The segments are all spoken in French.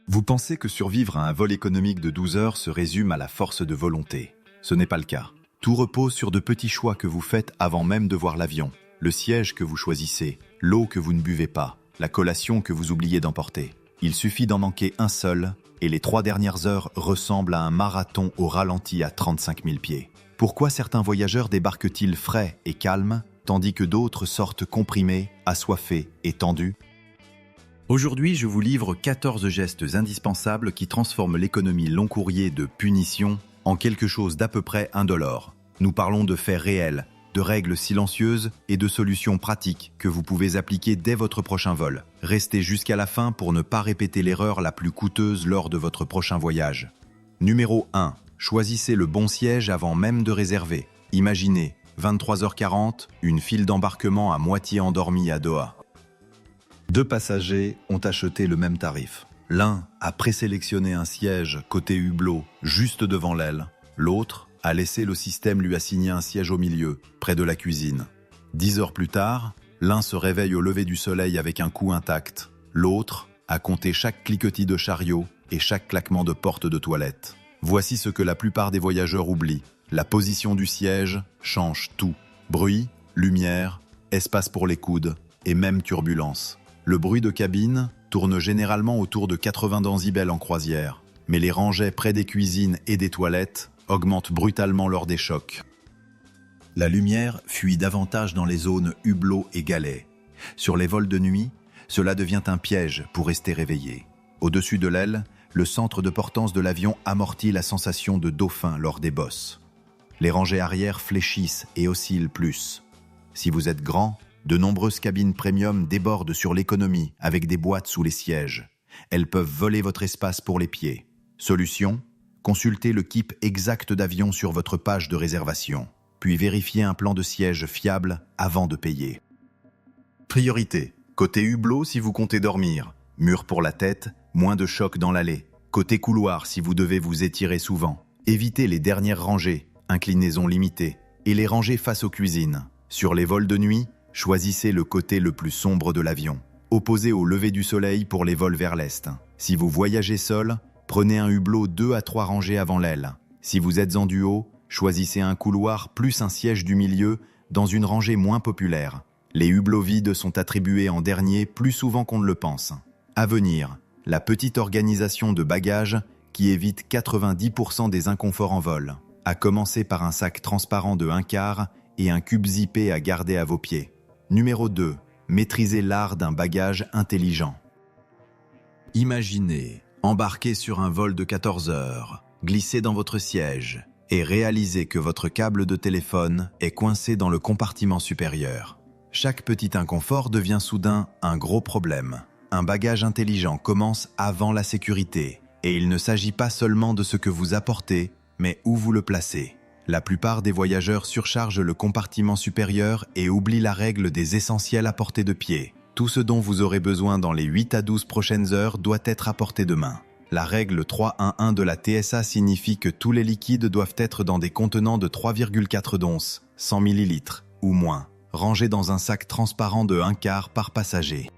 Vous pensez que survivre à un vol économique de 12 heures se résume à la force de volonté. Ce n'est pas le cas. Tout repose sur de petits choix que vous faites avant même de voir l'avion. Le siège que vous choisissez, l'eau que vous ne buvez pas, la collation que vous oubliez d'emporter. Il suffit d'en manquer un seul, et les 3 dernières heures ressemblent à un marathon au ralenti à 35 000 pieds. Pourquoi certains voyageurs débarquent-ils frais et calmes, tandis que d'autres sortent comprimés, assoiffés et tendus? Aujourd'hui, je vous livre 14 gestes indispensables qui transforment l'économie long courrier de punition en quelque chose d'à peu près indolore. Nous parlons de faits réels, de règles silencieuses et de solutions pratiques que vous pouvez appliquer dès votre prochain vol. Restez jusqu'à la fin pour ne pas répéter l'erreur la plus coûteuse lors de votre prochain voyage. Numéro 1. Choisissez le bon siège avant même de réserver. Imaginez, 23h40, une file d'embarquement à moitié endormie à Doha. 2 passagers ont acheté le même tarif. L'un a présélectionné un siège côté hublot, juste devant l'aile. L'autre a laissé le système lui assigner un siège au milieu, près de la cuisine. 10 heures plus tard, l'un se réveille au lever du soleil avec un cou intact. L'autre a compté chaque cliquetis de chariot et chaque claquement de porte de toilette. Voici ce que la plupart des voyageurs oublient. La position du siège change tout. Bruit, lumière, espace pour les coudes et même turbulence. Le bruit de cabine tourne généralement autour de 80 décibels en croisière, mais les rangées près des cuisines et des toilettes augmentent brutalement lors des chocs. La lumière fuit davantage dans les zones hublot et galets. Sur les vols de nuit, cela devient un piège pour rester réveillé. Au-dessus de l'aile, le centre de portance de l'avion amortit la sensation de dauphin lors des bosses. Les rangées arrière fléchissent et oscillent plus. Si vous êtes grand, de nombreuses cabines premium débordent sur l'économie avec des boîtes sous les sièges. Elles peuvent voler votre espace pour les pieds. Solution : consultez le kit exact d'avion sur votre page de réservation, puis vérifiez un plan de siège fiable avant de payer. Priorité : côté hublot si vous comptez dormir, mur pour la tête, moins de choc dans l'allée. Côté couloir si vous devez vous étirer souvent. Évitez les dernières rangées, inclinaison limitée, et les rangées face aux cuisines. Sur les vols de nuit, choisissez le côté le plus sombre de l'avion, opposé au lever du soleil pour les vols vers l'est. Si vous voyagez seul, prenez un hublot 2 à 3 rangées avant l'aile. Si vous êtes en duo, choisissez un couloir plus un siège du milieu dans une rangée moins populaire. Les hublots vides sont attribués en dernier plus souvent qu'on ne le pense. À venir, la petite organisation de bagages qui évite 90% des inconforts en vol, à commencer par un sac transparent de 1/4 et un cube zippé à garder à vos pieds. Numéro 2. Maîtrisez l'art d'un bagage intelligent. Imaginez, embarquer sur un vol de 14 heures, glisser dans votre siège et réalisez que votre câble de téléphone est coincé dans le compartiment supérieur. Chaque petit inconfort devient soudain un gros problème. Un bagage intelligent commence avant la sécurité et il ne s'agit pas seulement de ce que vous apportez, mais où vous le placez. La plupart des voyageurs surchargent le compartiment supérieur et oublient la règle des essentiels à portée de pied. Tout ce dont vous aurez besoin dans les 8 à 12 prochaines heures doit être à portée de main. La règle 3-1-1 de la TSA signifie que tous les liquides doivent être dans des contenants de 3,4 onces, 100 ml ou moins, rangés dans un sac transparent de 1/4 par passager.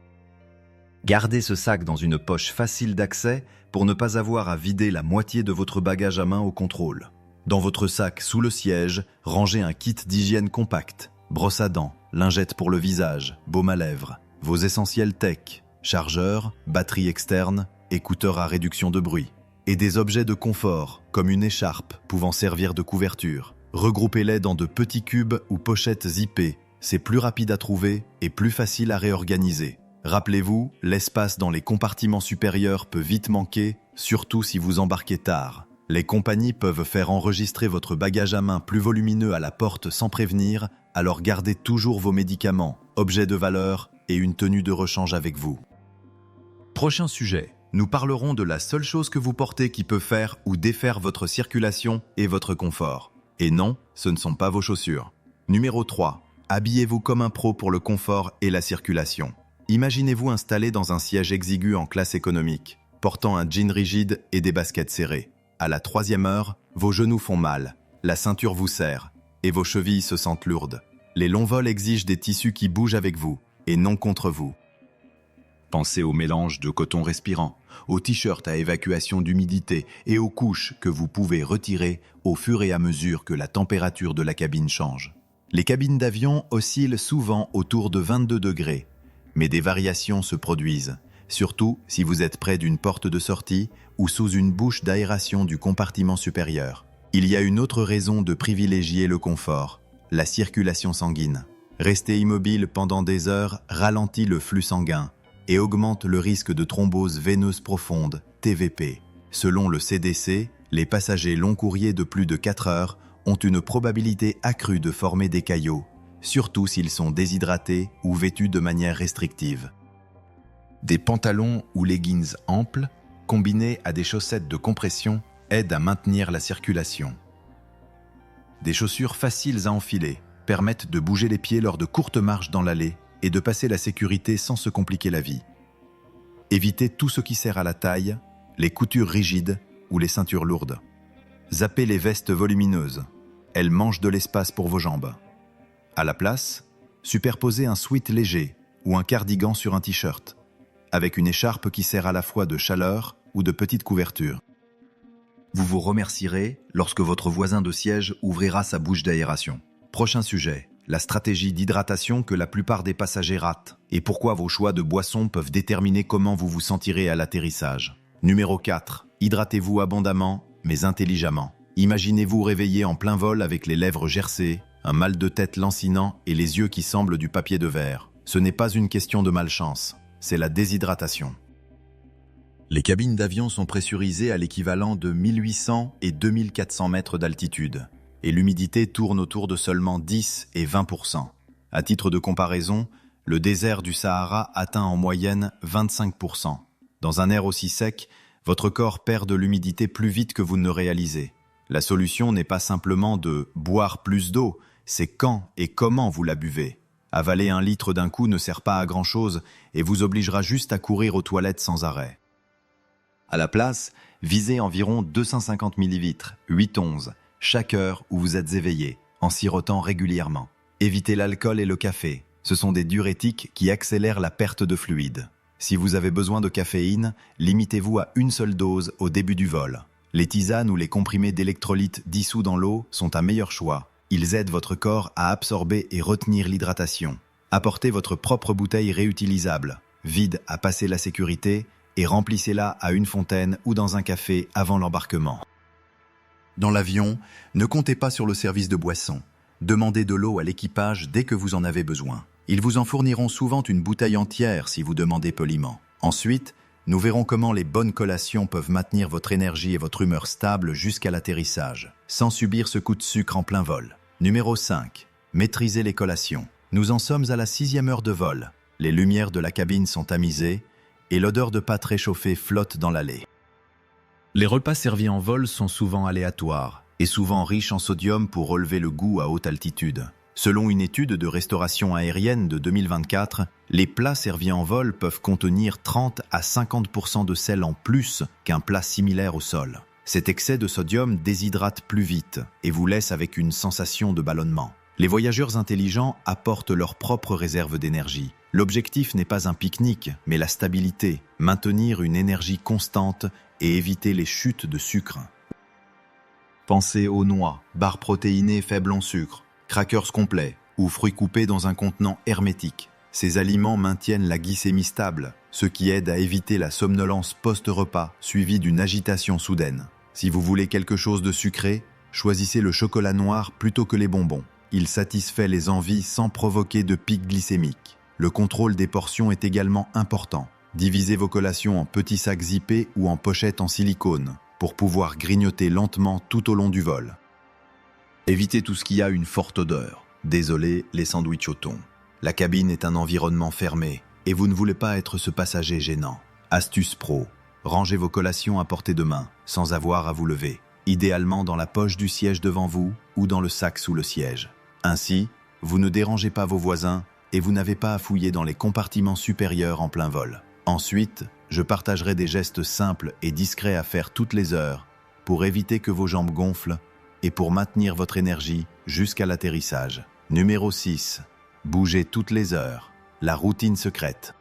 Gardez ce sac dans une poche facile d'accès pour ne pas avoir à vider la moitié de votre bagage à main au contrôle. Dans votre sac sous le siège, rangez un kit d'hygiène compact, brosse à dents, lingette pour le visage, baume à lèvres, vos essentiels tech, chargeur, batterie externe, écouteurs à réduction de bruit, et des objets de confort, comme une écharpe pouvant servir de couverture. Regroupez-les dans de petits cubes ou pochettes zippées, c'est plus rapide à trouver et plus facile à réorganiser. Rappelez-vous, l'espace dans les compartiments supérieurs peut vite manquer, surtout si vous embarquez tard. Les compagnies peuvent faire enregistrer votre bagage à main plus volumineux à la porte sans prévenir, alors gardez toujours vos médicaments, objets de valeur et une tenue de rechange avec vous. Prochain sujet, nous parlerons de la seule chose que vous portez qui peut faire ou défaire votre circulation et votre confort. Et non, ce ne sont pas vos chaussures. Numéro 3. Habillez-vous comme un pro pour le confort et la circulation. Imaginez-vous installé dans un siège exigu en classe économique, portant un jean rigide et des baskets serrées. À la 3e heure, vos genoux font mal, la ceinture vous serre et vos chevilles se sentent lourdes. Les longs vols exigent des tissus qui bougent avec vous et non contre vous. Pensez au mélange de coton respirant aux t-shirts à évacuation d'humidité et aux couches que vous pouvez retirer au fur et à mesure que la température de la cabine change. Les cabines d'avion oscillent souvent autour de 22 degrés, mais des variations se produisent, surtout si vous êtes près d'une porte de sortie ou sous une bouche d'aération du compartiment supérieur. Il y a une autre raison de privilégier le confort, la circulation sanguine. Rester immobile pendant des heures ralentit le flux sanguin et augmente le risque de thrombose veineuse profonde, TVP. Selon le CDC, les passagers long courriers de plus de 4 heures ont une probabilité accrue de former des caillots, surtout s'ils sont déshydratés ou vêtus de manière restrictive. Des pantalons ou leggings amples, combinés à des chaussettes de compression, aident à maintenir la circulation. Des chaussures faciles à enfiler permettent de bouger les pieds lors de courtes marches dans l'allée et de passer la sécurité sans se compliquer la vie. Évitez tout ce qui sert à la taille, les coutures rigides ou les ceintures lourdes. Zappez les vestes volumineuses. Elles mangent de l'espace pour vos jambes. À la place, superposez un sweat léger ou un cardigan sur un t-shirt, avec une écharpe qui sert à la fois de chaleur ou de petite couverture. Vous vous remercierez lorsque votre voisin de siège ouvrira sa bouche d'aération. Prochain sujet, la stratégie d'hydratation que la plupart des passagers ratent et pourquoi vos choix de boissons peuvent déterminer comment vous vous sentirez à l'atterrissage. Numéro 4. Hydratez-vous abondamment, mais intelligemment. Imaginez-vous réveillé en plein vol avec les lèvres gercées, un mal de tête lancinant et les yeux qui semblent du papier de verre. Ce n'est pas une question de malchance, c'est la déshydratation. Les cabines d'avion sont pressurisées à l'équivalent de 1800 et 2400 mètres d'altitude, et l'humidité tourne autour de seulement 10 et 20%. À titre de comparaison, le désert du Sahara atteint en moyenne 25%. Dans un air aussi sec, votre corps perd de l'humidité plus vite que vous ne le réalisez. La solution n'est pas simplement de boire plus d'eau, c'est quand et comment vous la buvez. Avaler 1 litre d'un coup ne sert pas à grand-chose et vous obligera juste à courir aux toilettes sans arrêt. À la place, visez environ 250 ml, 8 onces, chaque heure où vous êtes éveillé, en sirotant régulièrement. Évitez l'alcool et le café. Ce sont des diurétiques qui accélèrent la perte de fluide. Si vous avez besoin de caféine, limitez-vous à une seule dose au début du vol. Les tisanes ou les comprimés d'électrolytes dissous dans l'eau sont un meilleur choix. Ils aident votre corps à absorber et retenir l'hydratation. Apportez votre propre bouteille réutilisable, vide à passer la sécurité, et remplissez-la à une fontaine ou dans un café avant l'embarquement. Dans l'avion, ne comptez pas sur le service de boisson. Demandez de l'eau à l'équipage dès que vous en avez besoin. Ils vous en fourniront souvent une bouteille entière si vous demandez poliment. Ensuite, nous verrons comment les bonnes collations peuvent maintenir votre énergie et votre humeur stable jusqu'à l'atterrissage, sans subir ce coup de sucre en plein vol. Numéro 5. Maîtrisez les collations. Nous en sommes à la 6e heure de vol. Les lumières de la cabine sont tamisées et l'odeur de pâtes réchauffées flotte dans l'allée. Les repas servis en vol sont souvent aléatoires et souvent riches en sodium pour relever le goût à haute altitude. Selon une étude de restauration aérienne de 2024, les plats servis en vol peuvent contenir 30 à 50% de sel en plus qu'un plat similaire au sol. Cet excès de sodium déshydrate plus vite et vous laisse avec une sensation de ballonnement. Les voyageurs intelligents apportent leur propre réserve d'énergie. L'objectif n'est pas un pique-nique, mais la stabilité, maintenir une énergie constante et éviter les chutes de sucre. Pensez aux noix, barres protéinées faibles en sucre, crackers complets ou fruits coupés dans un contenant hermétique. Ces aliments maintiennent la glycémie stable, ce qui aide à éviter la somnolence post-repas suivie d'une agitation soudaine. Si vous voulez quelque chose de sucré, choisissez le chocolat noir plutôt que les bonbons. Il satisfait les envies sans provoquer de pic glycémique. Le contrôle des portions est également important. Divisez vos collations en petits sacs zippés ou en pochettes en silicone pour pouvoir grignoter lentement tout au long du vol. Évitez tout ce qui a une forte odeur. Désolé, les sandwichs au thon. La cabine est un environnement fermé et vous ne voulez pas être ce passager gênant. Astuce pro. Rangez vos collations à portée de main, sans avoir à vous lever. Idéalement dans la poche du siège devant vous ou dans le sac sous le siège. Ainsi, vous ne dérangez pas vos voisins et vous n'avez pas à fouiller dans les compartiments supérieurs en plein vol. Ensuite, je partagerai des gestes simples et discrets à faire toutes les heures pour éviter que vos jambes gonflent et pour maintenir votre énergie jusqu'à l'atterrissage. Numéro 6. Bougez toutes les heures. La routine secrète.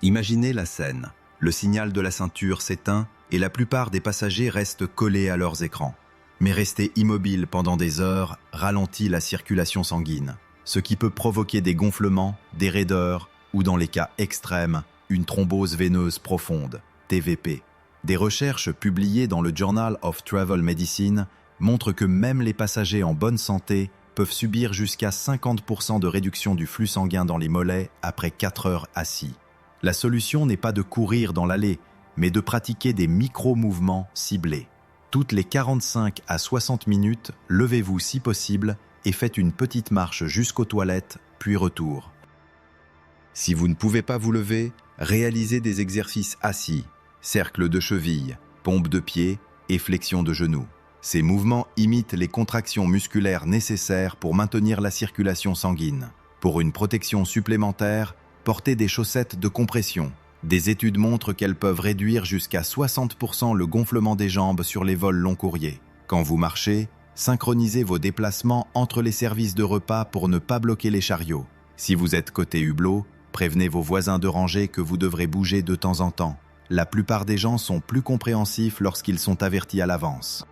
Imaginez la scène. Le signal de la ceinture s'éteint et la plupart des passagers restent collés à leurs écrans. Mais rester immobile pendant des heures ralentit la circulation sanguine, ce qui peut provoquer des gonflements, des raideurs ou dans les cas extrêmes, une thrombose veineuse profonde, TVP. Des recherches publiées dans le Journal of Travel Medicine montrent que même les passagers en bonne santé peuvent subir jusqu'à 50% de réduction du flux sanguin dans les mollets après 4 heures assis. La solution n'est pas de courir dans l'allée, mais de pratiquer des micro-mouvements ciblés. Toutes les 45 à 60 minutes, levez-vous si possible et faites une petite marche jusqu'aux toilettes, puis retour. Si vous ne pouvez pas vous lever, réalisez des exercices assis, cercle de cheville, pompe de pied et flexion de genoux. Ces mouvements imitent les contractions musculaires nécessaires pour maintenir la circulation sanguine. Pour une protection supplémentaire, portez des chaussettes de compression. Des études montrent qu'elles peuvent réduire jusqu'à 60% le gonflement des jambes sur les vols long courriers. Quand vous marchez, synchronisez vos déplacements entre les services de repas pour ne pas bloquer les chariots. Si vous êtes côté hublot, prévenez vos voisins de rangée que vous devrez bouger de temps en temps. La plupart des gens sont plus compréhensifs lorsqu'ils sont avertis à l'avance.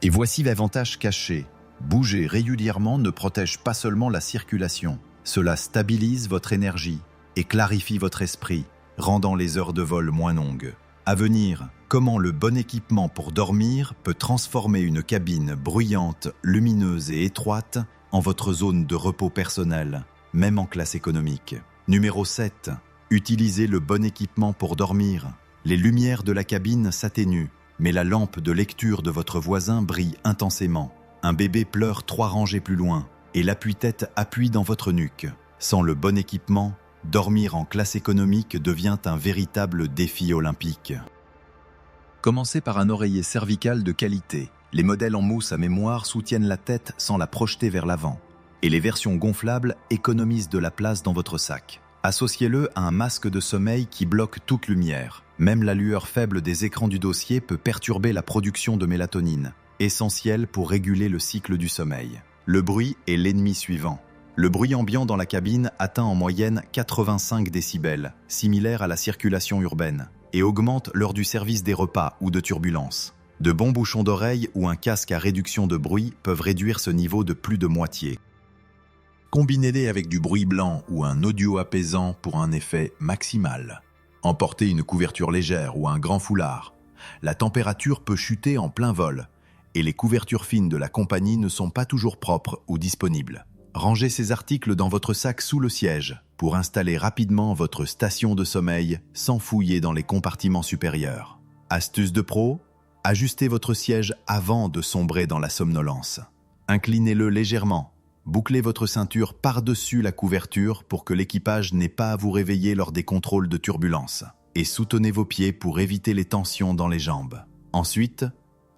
Et voici l'avantage caché. Bouger régulièrement ne protège pas seulement la circulation. Cela stabilise votre énergie et clarifie votre esprit, rendant les heures de vol moins longues. À venir, comment le bon équipement pour dormir peut transformer une cabine bruyante, lumineuse et étroite en votre zone de repos personnel, même en classe économique. Numéro 7. Utilisez le bon équipement pour dormir. Les lumières de la cabine s'atténuent, mais la lampe de lecture de votre voisin brille intensément. Un bébé pleure 3 rangées plus loin et l'appui-tête appuie dans votre nuque. Sans le bon équipement, dormir en classe économique devient un véritable défi olympique. Commencez par un oreiller cervical de qualité. Les modèles en mousse à mémoire soutiennent la tête sans la projeter vers l'avant. Et les versions gonflables économisent de la place dans votre sac. Associez-le à un masque de sommeil qui bloque toute lumière. Même la lueur faible des écrans du dossier peut perturber la production de mélatonine, essentielle pour réguler le cycle du sommeil. Le bruit est l'ennemi suivant. Le bruit ambiant dans la cabine atteint en moyenne 85 décibels, similaire à la circulation urbaine, et augmente lors du service des repas ou de turbulences. De bons bouchons d'oreille ou un casque à réduction de bruit peuvent réduire ce niveau de plus de moitié. Combinez-les avec du bruit blanc ou un audio apaisant pour un effet maximal. Emportez une couverture légère ou un grand foulard. La température peut chuter en plein vol, et les couvertures fines de la compagnie ne sont pas toujours propres ou disponibles. Rangez ces articles dans votre sac sous le siège pour installer rapidement votre station de sommeil sans fouiller dans les compartiments supérieurs. Astuce de pro, ajustez votre siège avant de sombrer dans la somnolence. Inclinez-le légèrement. Bouclez votre ceinture par-dessus la couverture pour que l'équipage n'ait pas à vous réveiller lors des contrôles de turbulence. Et soutenez vos pieds pour éviter les tensions dans les jambes. Ensuite,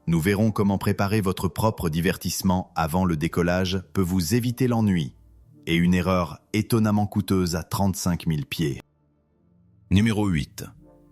nous verrons comment préparer votre propre divertissement avant le décollage peut vous éviter l'ennui et une erreur étonnamment coûteuse à 35 000 pieds. Numéro 8.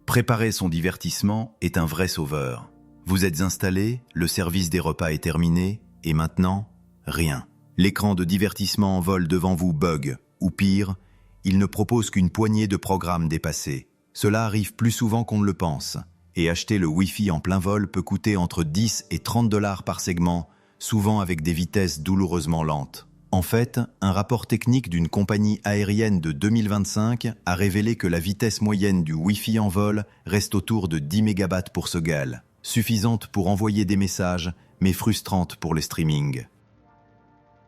Préparer son divertissement est un vrai sauveur. Vous êtes installé, le service des repas est terminé, et maintenant, rien. L'écran de divertissement en vol devant vous bug, ou pire, il ne propose qu'une poignée de programmes dépassés. Cela arrive plus souvent qu'on ne le pense, et acheter le Wi-Fi en plein vol peut coûter entre 10 et 30 $ par segment, souvent avec des vitesses douloureusement lentes. En fait, un rapport technique d'une compagnie aérienne de 2025 a révélé que la vitesse moyenne du Wi-Fi en vol reste autour de 10 MB pour seconde, suffisante pour envoyer des messages, mais frustrante pour les streamings.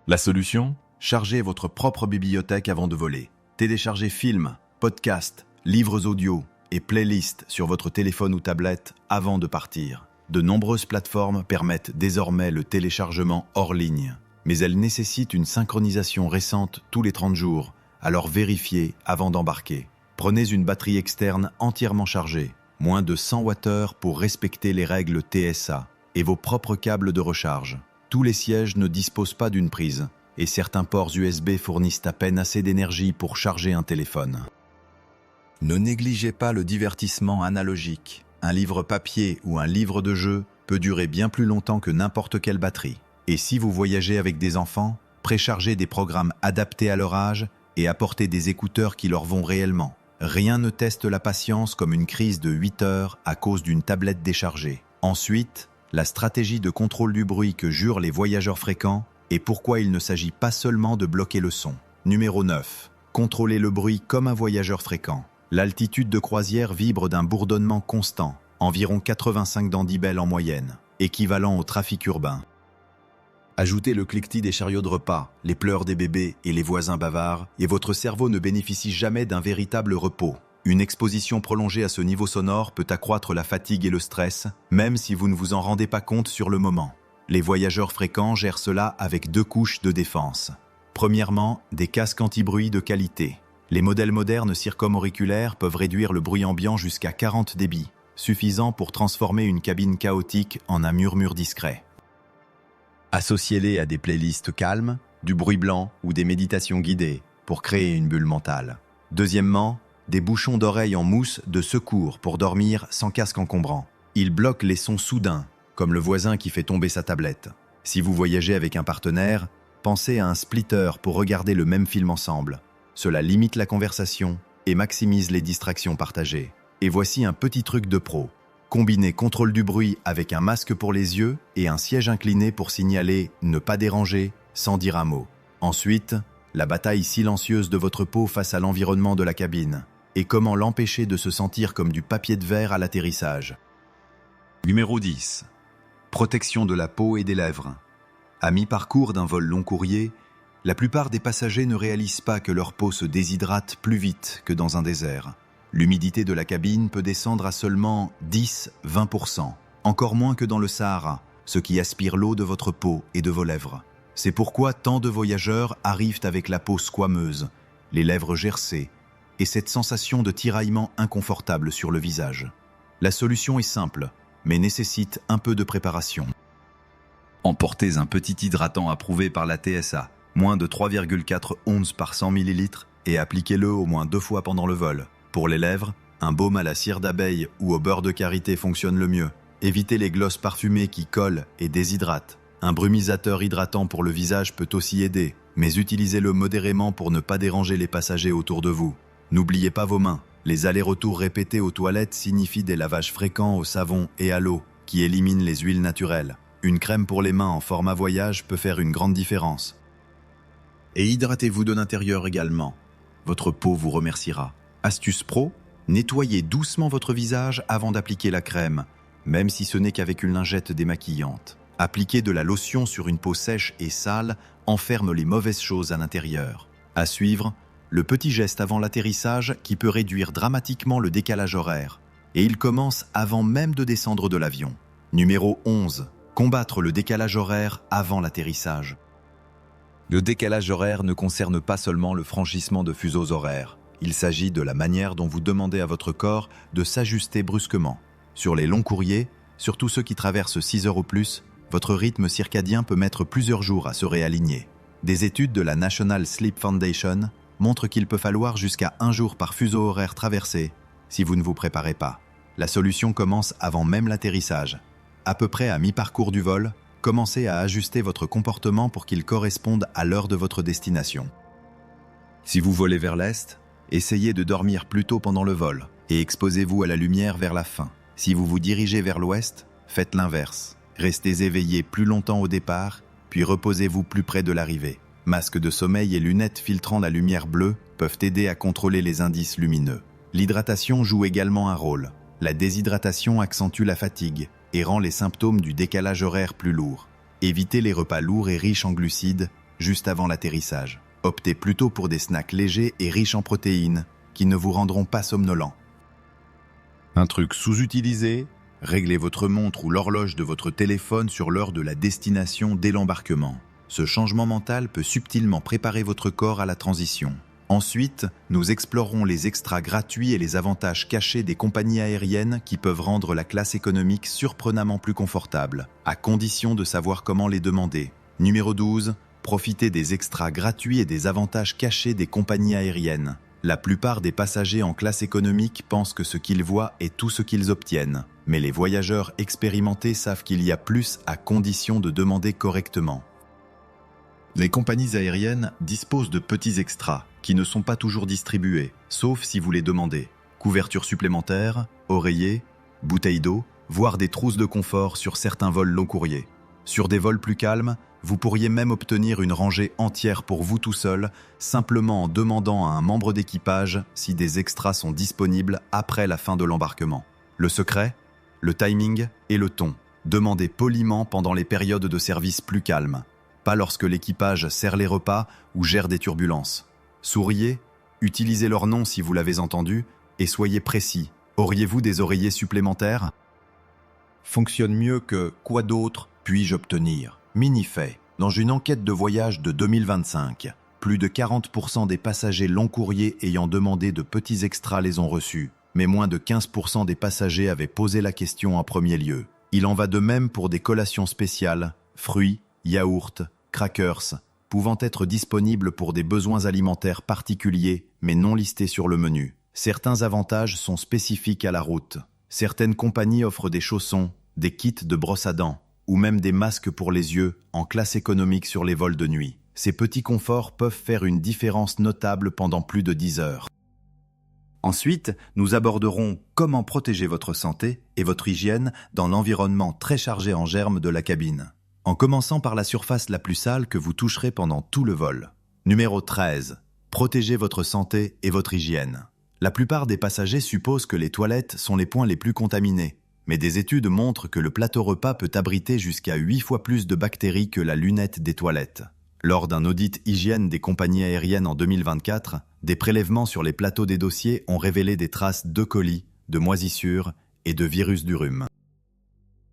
La solution ? Chargez votre propre bibliothèque avant de voler. Téléchargez films, podcasts, livres audio et playlists sur votre téléphone ou tablette avant de partir. De nombreuses plateformes permettent désormais le téléchargement hors ligne, mais elles nécessitent une synchronisation récente tous les 30 jours, alors vérifiez avant d'embarquer. Prenez une batterie externe entièrement chargée, moins de 100 Wh pour respecter les règles TSA, et vos propres câbles de recharge. Tous les sièges ne disposent pas d'une prise, et certains ports USB fournissent à peine assez d'énergie pour charger un téléphone. Ne négligez pas le divertissement analogique. Un livre papier ou un livre de jeu peut durer bien plus longtemps que n'importe quelle batterie. Et si vous voyagez avec des enfants, préchargez des programmes adaptés à leur âge et apportez des écouteurs qui leur vont réellement. Rien ne teste la patience comme une crise de 8 heures à cause d'une tablette déchargée. Ensuite, la stratégie de contrôle du bruit que jurent les voyageurs fréquents et pourquoi il ne s'agit pas seulement de bloquer le son. Numéro 9. Contrôler le bruit comme un voyageur fréquent. L'altitude de croisière vibre d'un bourdonnement constant, environ 85 décibels en moyenne, équivalent au trafic urbain. Ajoutez le cliquetis des chariots de repas, les pleurs des bébés et les voisins bavards, et votre cerveau ne bénéficie jamais d'un véritable repos. Une exposition prolongée à ce niveau sonore peut accroître la fatigue et le stress, même si vous ne vous en rendez pas compte sur le moment. Les voyageurs fréquents gèrent cela avec 2 couches de défense. Premièrement, des casques anti-bruit de qualité. Les modèles modernes circumauriculaires peuvent réduire le bruit ambiant jusqu'à 40 dB, suffisant pour transformer une cabine chaotique en un murmure discret. Associez-les à des playlists calmes, du bruit blanc ou des méditations guidées pour créer une bulle mentale. Deuxièmement, des bouchons d'oreilles en mousse de secours pour dormir sans casque encombrant. Ils bloquent les sons soudains, comme le voisin qui fait tomber sa tablette. Si vous voyagez avec un partenaire, pensez à un splitter pour regarder le même film ensemble. Cela limite la conversation et maximise les distractions partagées. Et voici un petit truc de pro. Combinez contrôle du bruit avec un masque pour les yeux et un siège incliné pour signaler « ne pas déranger » sans dire un mot. Ensuite, la bataille silencieuse de votre peau face à l'environnement de la cabine et comment l'empêcher de se sentir comme du papier de verre à l'atterrissage. Numéro 10. Protection de la peau et des lèvres. À mi-parcours d'un vol long courrier, la plupart des passagers ne réalisent pas que leur peau se déshydrate plus vite que dans un désert. L'humidité de la cabine peut descendre à seulement 10-20%, encore moins que dans le Sahara, ce qui aspire l'eau de votre peau et de vos lèvres. C'est pourquoi tant de voyageurs arrivent avec la peau squameuse, les lèvres gercées, et cette sensation de tiraillement inconfortable sur le visage. La solution est simple, mais nécessite un peu de préparation. Emportez un petit hydratant approuvé par la TSA, moins de 3,4 onces par 100 ml, et appliquez-le au moins 2 fois pendant le vol. Pour les lèvres, un baume à la cire d'abeille ou au beurre de karité fonctionne le mieux. Évitez les glosses parfumées qui collent et déshydratent. Un brumisateur hydratant pour le visage peut aussi aider, mais utilisez-le modérément pour ne pas déranger les passagers autour de vous. N'oubliez pas vos mains. Les allers-retours répétés aux toilettes signifient des lavages fréquents au savon et à l'eau, qui éliminent les huiles naturelles. Une crème pour les mains en format voyage peut faire une grande différence. Et hydratez-vous de l'intérieur également. Votre peau vous remerciera. Astuce pro, nettoyez doucement votre visage avant d'appliquer la crème, même si ce n'est qu'avec une lingette démaquillante. Appliquer de la lotion sur une peau sèche et sale enferme les mauvaises choses à l'intérieur. À suivre, le petit geste avant l'atterrissage qui peut réduire dramatiquement le décalage horaire. Et il commence avant même de descendre de l'avion. Numéro 11. Combattre le décalage horaire avant l'atterrissage. Le décalage horaire ne concerne pas seulement le franchissement de fuseaux horaires. Il s'agit de la manière dont vous demandez à votre corps de s'ajuster brusquement. Sur les longs courriers, surtout ceux qui traversent 6 heures ou plus, votre rythme circadien peut mettre plusieurs jours à se réaligner. Des études de la National Sleep Foundation montrent qu'il peut falloir jusqu'à 1 jour par fuseau horaire traversé si vous ne vous préparez pas. La solution commence avant même l'atterrissage. À peu près à mi-parcours du vol, commencez à ajuster votre comportement pour qu'il corresponde à l'heure de votre destination. Si vous volez vers l'est, essayez de dormir plus tôt pendant le vol et exposez-vous à la lumière vers la fin. Si vous vous dirigez vers l'ouest, faites l'inverse. Restez éveillé plus longtemps au départ, puis reposez-vous plus près de l'arrivée. Masque de sommeil et lunettes filtrant la lumière bleue peuvent aider à contrôler les indices lumineux. L'hydratation joue également un rôle. La déshydratation accentue la fatigue et rend les symptômes du décalage horaire plus lourds. Évitez les repas lourds et riches en glucides juste avant l'atterrissage. Optez plutôt pour des snacks légers et riches en protéines qui ne vous rendront pas somnolent. Un truc sous-utilisé, réglez votre montre ou l'horloge de votre téléphone sur l'heure de la destination dès l'embarquement. Ce changement mental peut subtilement préparer votre corps à la transition. Ensuite, nous explorerons les extras gratuits et les avantages cachés des compagnies aériennes qui peuvent rendre la classe économique surprenamment plus confortable, à condition de savoir comment les demander. Numéro 12. Profitez des extras gratuits et des avantages cachés des compagnies aériennes. La plupart des passagers en classe économique pensent que ce qu'ils voient est tout ce qu'ils obtiennent. Mais les voyageurs expérimentés savent qu'il y a plus à condition de demander correctement. Les compagnies aériennes disposent de petits extras qui ne sont pas toujours distribués, sauf si vous les demandez. Couverture supplémentaire, oreillers, bouteilles d'eau, voire des trousses de confort sur certains vols long courriers. Sur des vols plus calmes, vous pourriez même obtenir une rangée entière pour vous tout seul, simplement en demandant à un membre d'équipage si des extras sont disponibles après la fin de l'embarquement. Le secret, le timing et le ton. Demandez poliment pendant les périodes de service plus calmes, pas lorsque l'équipage sert les repas ou gère des turbulences. Souriez, utilisez leur nom si vous l'avez entendu, et soyez précis. Auriez-vous des oreillers supplémentaires ? Fonctionne mieux que « quoi d'autre puis-je obtenir ?» Mini-fait. Dans une enquête de voyage de 2025, plus de 40% des passagers long courrier ayant demandé de petits extras les ont reçus, mais moins de 15% des passagers avaient posé la question en premier lieu. Il en va de même pour des collations spéciales, fruits, yaourts, crackers, pouvant être disponibles pour des besoins alimentaires particuliers mais non listés sur le menu. Certains avantages sont spécifiques à la route. Certaines compagnies offrent des chaussons, des kits de brosse à dents, ou même des masques pour les yeux en classe économique sur les vols de nuit. Ces petits conforts peuvent faire une différence notable pendant plus de 10 heures. Ensuite, nous aborderons comment protéger votre santé et votre hygiène dans l'environnement très chargé en germes de la cabine. En commençant par la surface la plus sale que vous toucherez pendant tout le vol. Numéro 13. Protégez votre santé et votre hygiène. La plupart des passagers supposent que les toilettes sont les points les plus contaminés, mais des études montrent que le plateau repas peut abriter jusqu'à 8 fois plus de bactéries que la lunette des toilettes. Lors d'un audit hygiène des compagnies aériennes en 2024, des prélèvements sur les plateaux des dossiers ont révélé des traces d'E. coli, de moisissures et de virus du rhume.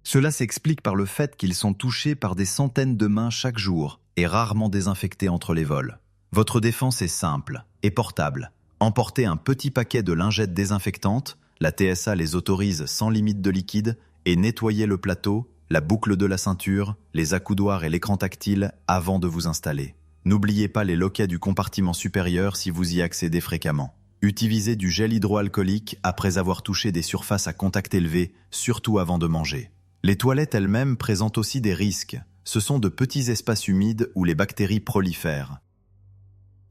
Cela s'explique par le fait qu'ils sont touchés par des centaines de mains chaque jour et rarement désinfectés entre les vols. Votre défense est simple et portable. Emportez un petit paquet de lingettes désinfectantes, la TSA les autorise sans limite de liquide, et nettoyez le plateau, la boucle de la ceinture, les accoudoirs et l'écran tactile avant de vous installer. N'oubliez pas les loquets du compartiment supérieur si vous y accédez fréquemment. Utilisez du gel hydroalcoolique après avoir touché des surfaces à contact élevé, surtout avant de manger. Les toilettes elles-mêmes présentent aussi des risques. Ce sont de petits espaces humides où les bactéries prolifèrent.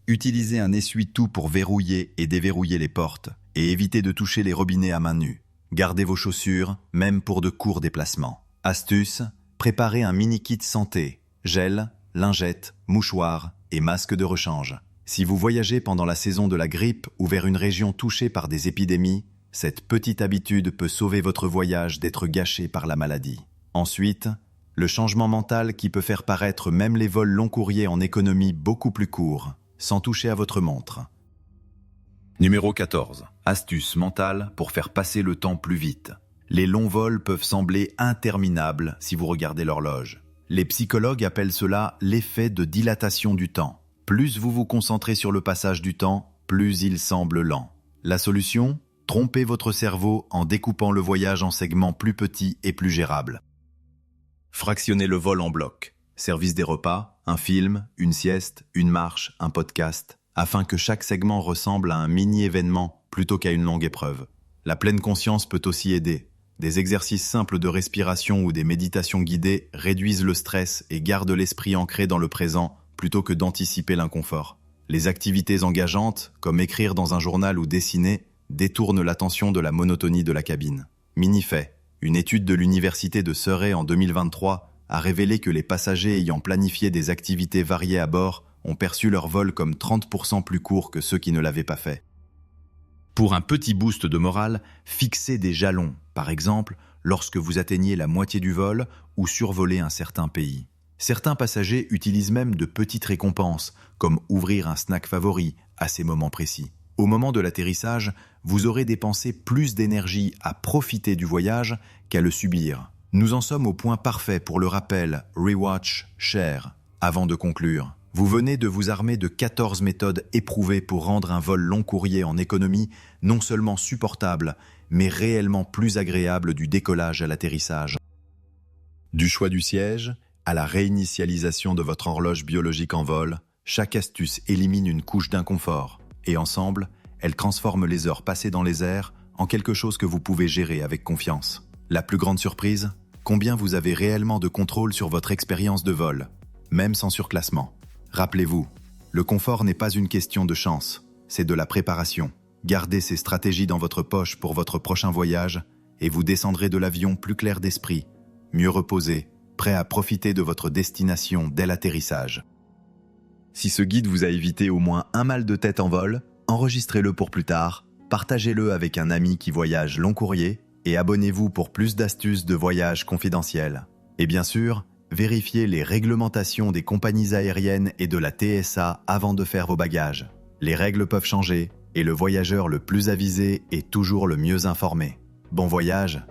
Utilisez un essuie-tout pour verrouiller et déverrouiller les portes et évitez de toucher les robinets à main nue. Gardez vos chaussures, même pour de courts déplacements. Astuce, préparez un mini-kit santé, gel, lingettes, mouchoirs et masques de rechange. Si vous voyagez pendant la saison de la grippe ou vers une région touchée par des épidémies, cette petite habitude peut sauver votre voyage d'être gâché par la maladie. Ensuite, le changement mental qui peut faire paraître même les vols long courriers en économie beaucoup plus courts, sans toucher à votre montre. Numéro 14. Astuce mentale pour faire passer le temps plus vite. Les longs vols peuvent sembler interminables si vous regardez l'horloge. Les psychologues appellent cela l'effet de dilatation du temps. Plus vous vous concentrez sur le passage du temps, plus il semble lent. La solution ? Trompez votre cerveau en découpant le voyage en segments plus petits et plus gérables. Fractionnez le vol en blocs. Service des repas, un film, une sieste, une marche, un podcast, afin que chaque segment ressemble à un mini-événement plutôt qu'à une longue épreuve. La pleine conscience peut aussi aider. Des exercices simples de respiration ou des méditations guidées réduisent le stress et gardent l'esprit ancré dans le présent plutôt que d'anticiper l'inconfort. Les activités engageantes, comme écrire dans un journal ou dessiner, détournent l'attention de la monotonie de la cabine. Mini-fait, une étude de l'université de Surrey en 2023 a révélé que les passagers ayant planifié des activités variées à bord ont perçu leur vol comme 30% plus court que ceux qui ne l'avaient pas fait. Pour un petit boost de morale, fixez des jalons, par exemple lorsque vous atteignez la moitié du vol ou survolez un certain pays. Certains passagers utilisent même de petites récompenses, comme ouvrir un snack favori à ces moments précis. Au moment de l'atterrissage, vous aurez dépensé plus d'énergie à profiter du voyage qu'à le subir. Nous en sommes au point parfait pour le rappel Rewatch Share. Avant de conclure, vous venez de vous armer de 14 méthodes éprouvées pour rendre un vol long courrier en économie non seulement supportable, mais réellement plus agréable du décollage à l'atterrissage. Du choix du siège à la réinitialisation de votre horloge biologique en vol, chaque astuce élimine une couche d'inconfort. Et ensemble, elles transforment les heures passées dans les airs en quelque chose que vous pouvez gérer avec confiance. La plus grande surprise ? Combien vous avez réellement de contrôle sur votre expérience de vol, même sans surclassement. Rappelez-vous, le confort n'est pas une question de chance, c'est de la préparation. Gardez ces stratégies dans votre poche pour votre prochain voyage et vous descendrez de l'avion plus clair d'esprit, mieux reposé, prêt à profiter de votre destination dès l'atterrissage. Si ce guide vous a évité au moins un mal de tête en vol, enregistrez-le pour plus tard, partagez-le avec un ami qui voyage long courrier et abonnez-vous pour plus d'astuces de voyage confidentielles. Et bien sûr, vérifiez les réglementations des compagnies aériennes et de la TSA avant de faire vos bagages. Les règles peuvent changer et le voyageur le plus avisé est toujours le mieux informé. Bon voyage!